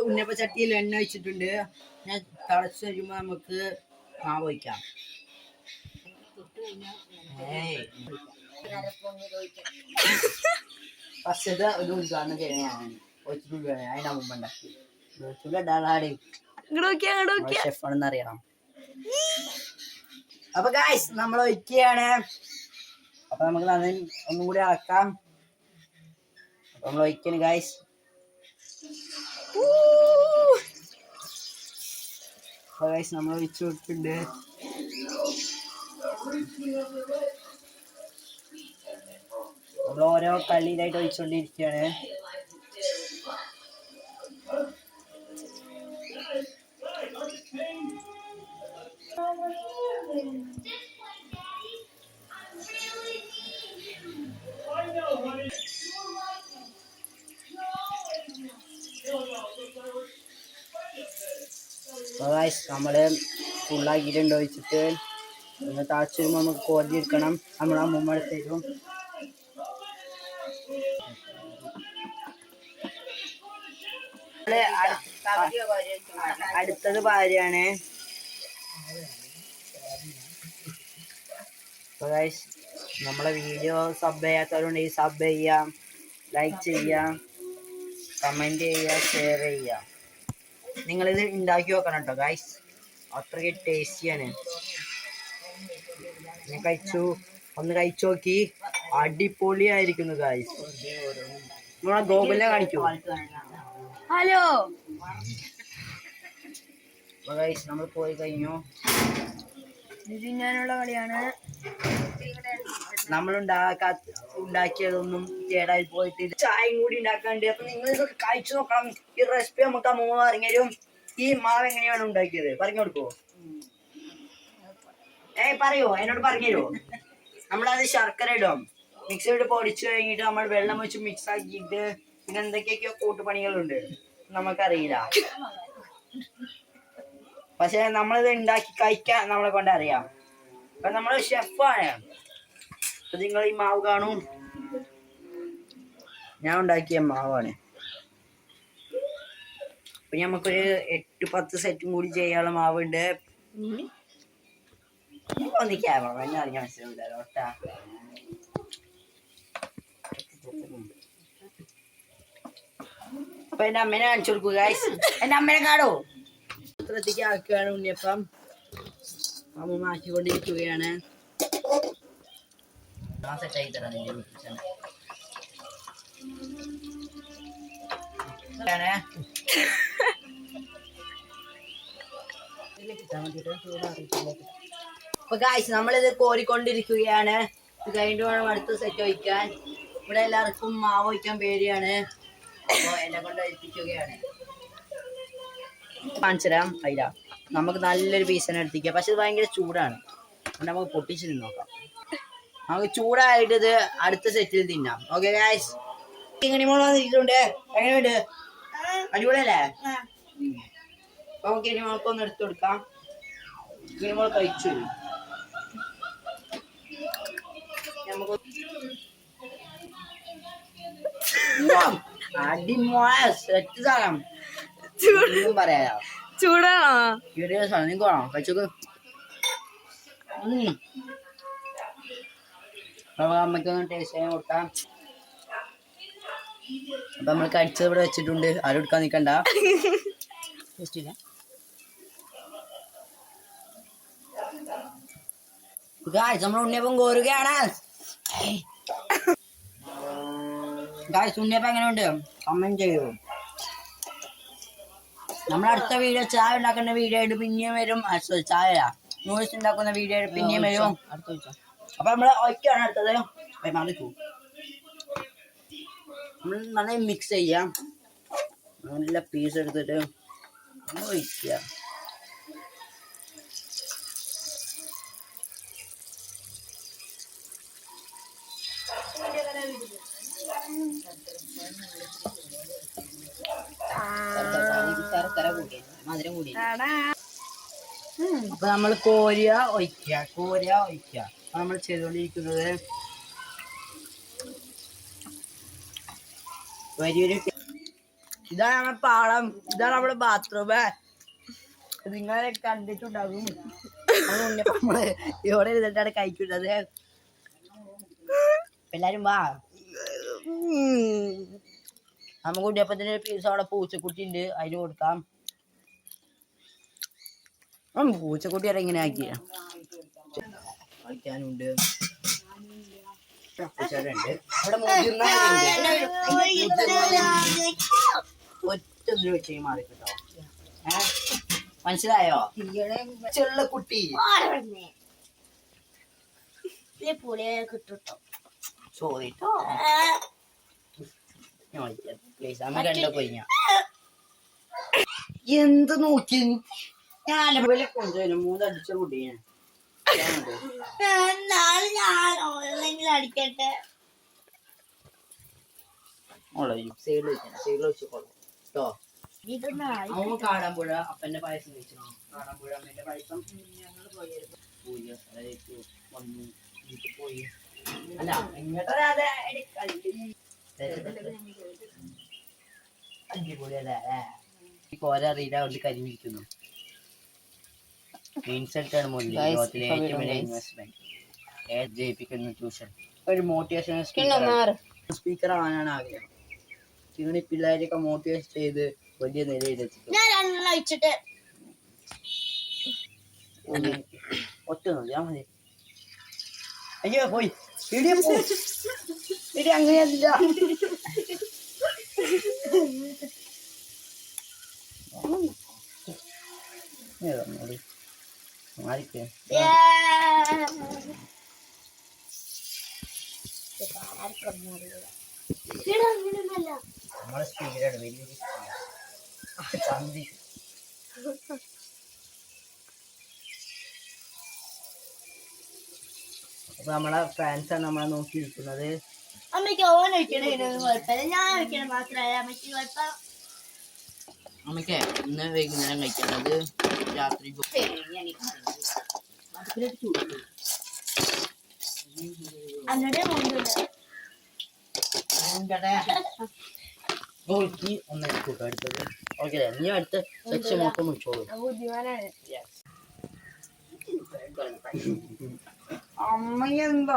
ഉന്നപ്പ ചട്ടിയിൽ എണ്ണ വെച്ചിട്ടുണ്ട്. ഞാൻ തിളച്ച് വരുമ്പോൾ നമുക്ക് മാവ് വയ്ക്കാം. ഫസ്റ്റത്തെ ഒരു ഉദ്ഘാടനം ചെയ്യാനാണ് വെച്ചിട്ടുണ്ട്. അതിനാ മുമ്പ് ഉണ്ടാക്കി ഷെഫാണെന്ന് അറിയണം. അപ്പൊ ഗായ്സ് നമ്മൾ ഒഴിക്കുകയാണ്. അപ്പൊ നമുക്ക് ഒന്നും കൂടി ആക്കാം. അപ്പൊ നമ്മൾ ഒഴിക്കാണ് ഗായ്സ്. അപ്പൊ ഗായ്സ് നമ്മൾ ഒഴിച്ചു കൊടുത്തിട്ടുണ്ട്. നമ്മൾ ഓരോ കള്ളിയിലായിട്ട് ഒഴിച്ചുകൊണ്ടിരിക്കുകയാണ്. നമ്മള് ഫുള്ളാക്കിയിട്ടുണ്ട്. ഒഴിച്ചിട്ട് താഴ്ച വരുമ്പോൾ നമുക്ക് കോരി എടുക്കണം. നമ്മൾ ആ മുമ്പ് എടുത്തേക്കും. അടുത്തത് ഭാര്യയാണ്. നമ്മളെ വീഡിയോ സബ് ചെയ്യാത്തവരുണ്ടെങ്കിൽ സബ് ചെയ്യാം, ലൈക്ക് ചെയ്യാം, കമന്റ് ചെയ്യുക, ഷെയർ ചെയ്യുക. നിങ്ങളിത് ഉണ്ടാക്കി നോക്കണം കേട്ടോ ഗൈസ്. അത്രയ്ക്ക് ടേസ്റ്റിയാണ്. ഞാൻ ഒന്ന് കഴിച്ചു നോക്കി. അടിപൊളിയായിരിക്കുന്നു ഗൈസ്. നമ്മളെ ഗോകുലിനെ കാണിക്കൂ. ഹലോ ഗൈസ് നമ്മൾ പോയി കഴിഞ്ഞു. തിന്നാനുള്ള കളിയാണ്. നമ്മൾ ഉണ്ടാക്കിയതൊന്നും കേടായി പോയിട്ടില്ല. ചായയും കൂടി ഉണ്ടാക്കാണ്ട്. അപ്പൊ നിങ്ങൾ ഇതൊക്കെ കഴിച്ചു നോക്കണം. ഈ റെസിപ്പി നമുക്ക് അമ്മ പറഞ്ഞുതരും. ഈ മാവ് എങ്ങനെയാണ് ഉണ്ടാക്കിയത് പറഞ്ഞു കൊടുക്കോ? പറയോ, എന്നോട് പറഞ്ഞുതരുമോ? നമ്മളത് ശർക്കര ഇടും. മിക്സിയിട്ട് പൊടിച്ചു കഴിഞ്ഞിട്ട് നമ്മൾ വെള്ളം വെച്ച് മിക്സ് ആക്കിയിട്ട് പിന്നെ എന്തൊക്കെയൊക്കെയോ കൂട്ടുപണികളുണ്ട്, നമുക്കറിയില്ല. പക്ഷെ നമ്മളിത് ഉണ്ടാക്കി കഴിക്കാൻ നമ്മളെ കൊണ്ട് അറിയാം. അപ്പൊ നമ്മള് ഷെഫാണ്. അപ്പൊ നിങ്ങൾ ഈ മാവ് കാണും. ഞാൻ ഉണ്ടാക്കിയ മാവാണ്. അപ്പൊ നമുക്കൊരു 8-10 സെറ്റും കൂടി ചെയ്യാനുള്ള മാവുണ്ട്. ഒന്ന് ക്യാമറ എന്നെ അറിയാൻ മനസ്സിലാവില്ല ഒട്ടാ. അപ്പൊ എന്റെ അമ്മേനെ കാണിച്ചു കൊടുക്കൂ ഗൈസ്. എന്റെ അമ്മേനെ കാണൂ. ചിത്രത്തേക്ക് ആക്കുകയാണ് ഉണ്ണിയപ്പം. അമ്മ ആക്കിക്കൊണ്ടിരിക്കുകയാണ്. സെറ്റായി തരാം നിന്റെ വീട്ടിൽ. അപ്പൊ ഗൈസ് നമ്മളിത് കോരിക്കൊണ്ടിരിക്കുകയാണ്. ഇത് കഴിഞ്ഞിട്ട് വേണം അടുത്ത സെറ്റ് വയ്ക്കാൻ. ഇവിടെ എല്ലാവർക്കും മാവ് വയ്ക്കാൻ പേടിയാണ്. അപ്പൊ എന്നെ കൊണ്ട് എത്തിക്കുകയാണ്. കാണിച്ചുതരാം. അതില നമുക്ക് നല്ലൊരു പീസ് തന്നെ എടുത്തിക്കാം. പക്ഷെ ഇത് ഭയങ്കര ചൂടാണ്. നമുക്ക് പൊട്ടിച്ച് നോക്കാം. നമുക്ക് ചൂടായിട്ട് ഇത് അടുത്ത സെറ്റിൽ തിന്നാം. Okay guys. ഇങ്ങനെ വന്നിട്ടുണ്ട്. എങ്ങനെയുണ്ട്? അടിപൊളിയല്ലേ? അപ്പൊ നമുക്ക് ഇനി മോൾക്കൊന്ന് എടുത്തു കൊടുക്കാം. ഇനി മോൾ കഴിച്ചു. നമുക്ക് അടിമോളെ സെറ്റ് സാധനം പറയാ. ചൂടാണോ? നിങ്ങൾക്ക് വേണോ? കഴിച്ചോക്ക്. അമ്മയ്ക്കൊന്ന് ടേസ്റ്റ് ചെയ്യാൻ കൊടുക്കാം. അപ്പൊ നമ്മൾ കഴിച്ചത് ഇവിടെ വെച്ചിട്ടുണ്ട്. ആരും എടുക്കാൻ നിൽക്കണ്ട. നമ്മൾ ഉണ്ണിയപ്പം കോരുകയാണ്. ഗായ്സ് ഉണ്ണിയപ്പം എങ്ങനെയുണ്ട് കമന്റ് ചെയ്യൂ. നമ്മൾ അടുത്ത വീഡിയോ ചായ ഉണ്ടാക്കുന്ന വീഡിയോ ആയിട്ട് പിന്നെയും വരും. ചായ നൂഡിൽസ് ഉണ്ടാക്കുന്ന വീഡിയോ ആയിട്ട് പിന്നെയും വരും. അപ്പൊ നമ്മള് ഒക്കെയാണ് അടുത്തത്. നമ്മൾ നന്നായി മിക്സ് ചെയ്യാം. നല്ല പീസ് എടുത്തിട്ട് ഒഴിക്കുക. അപ്പൊ നമ്മൾ കോരിയ ഒഴിക്കുക. അപ്പൊ നമ്മൾ ചെയ്തുകൊണ്ടിരിക്കുന്നത് വലിയൊരു ഇതാണ് നമ്മുടെ പാളം, ഇതാണ് നമ്മുടെ ബാത്റൂം. നിങ്ങളെ കണ്ടിട്ടുണ്ടാകും. നമ്മള് ഇവിടെ ഇരുന്നിട്ടാണ് കഴിക്കുന്നത്. എല്ലാരും വാ. നമുക്ക് ഉണ്ണിയപ്പത്തിന്റെ പീസ് അവിടെ പൂച്ചക്കുട്ടി ഉണ്ട്, അതിന് കൊടുക്കാം. പൂച്ചക്കുട്ടി അവിടെ ഇങ്ങനെ ആക്കിയ കളിക്കാനുണ്ട്. ഇവിടെ ഒറ്റ വെച്ച് മാറി കേട്ടോ. മനസ്സിലായോ? ചെള്ള കുട്ടി സോറി കേട്ടോ. എന്ത് നോക്കി ഞാൻ കൊണ്ടുവരും 3 അടിച്ച കുട്ടിയെ അടിക്കട്ടെ. സൈഡിൽ വെച്ചോളൂ കേട്ടോ. അവൻ കാടാമ്പുഴ അപ്പന്റെ പായസം കഴിച്ചോ? കാടാമ്പുഴ അമ്മന്റെ പായസം ഞങ്ങൾ പോയി വന്നു പോയി. അല്ല ഇങ്ങോട്ടേ അടിപൊളിയല്ലേ? ഈ കോര അറിയില്ല, അവിടെ കരിമിരിക്കുന്നു. ഇൻസൾട്ടാണ് ലോകത്തിലെ ഏറ്റവും വലിയ ഇൻവെസ്റ്റ്മെന്റ്. ജയിപ്പിക്കുന്ന ട്യൂഷൻ, ഒരു മോട്ടിവേഷൻ സ്പീക്കർ ആവാനാണ് ആഗ്രഹം. ഇങ്ങനെ പിള്ളേരെയൊക്കെ മോട്ടിവേറ്റ് ചെയ്ത് വലിയ നിലയിലെത്തിക്കും. ഒറ്റ ഞാൻ മതി. അയ്യോ പോയി ഇടി അങ്ങനെയല്ല. മാറിക്കേ നമ്മളെ സ്പീക്കറാണ് വലിയൊരു ചന്തി. അപ്പൊ നമ്മളെ ഫാൻസാണ് നമ്മളെ നോക്കിയിരിക്കുന്നത്. അമ്മയ്ക്ക് ഓൻ വെക്കണേ കുഴപ്പമില്ല, ഞാൻ വെക്കണ മാത്രമല്ല അമ്മയ്ക്ക് കുഴപ്പം. അമ്മയ്ക്ക് ഇന്ന് വൈകുന്നേരം കഴിക്കുന്നത് രാത്രി അന്നോടെ ഒന്ന് എടുക്കൂട്ടോ അടുത്തത്. ഓക്കെ നീ അടുത്ത സെക്ഷൻ മൊത്തം വിളിച്ചോളൂ. ബുദ്ധിമാനാണ്. അമ്മ എന്താ